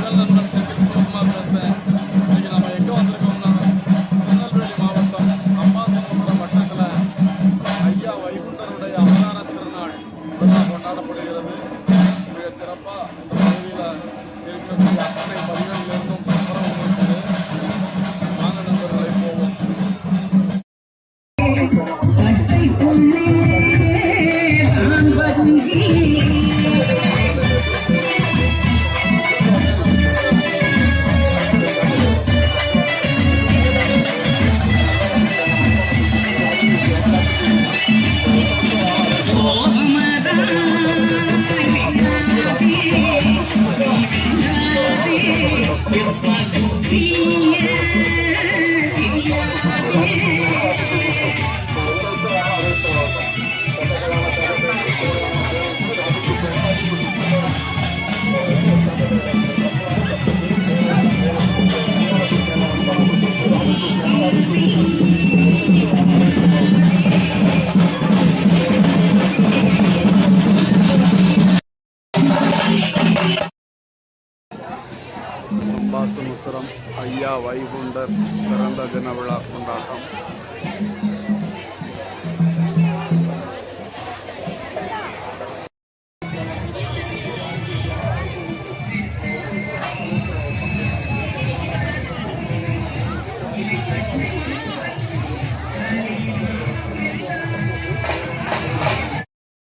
உங்கள் நண்பன் செந்தில் சிவகுமார் பேசுகிறேன். இன்னைக்கு நம்ம எங்கே வந்திருக்கோம்னா திருநெல்வேலி மாவட்டம் அம்பாசமுத்திரம் வட்டத்தில் ஐயா வைகுண்டருடைய அவதார திருநாள் விழா கொண்டாடப்படுகிறது. மிகச் சிறப்பாக இந்த பகுதியில் இருக்கக்கூடிய அத்தனை பதிகளிலிருந்தும் சம்பரம் இருக்குது. வாங்க நண்பர்களை போவோம். அம்பாசமுத்திரம் ஐயா வைகுண்டர் பிறந்த தின விழா கொண்டாட்டம்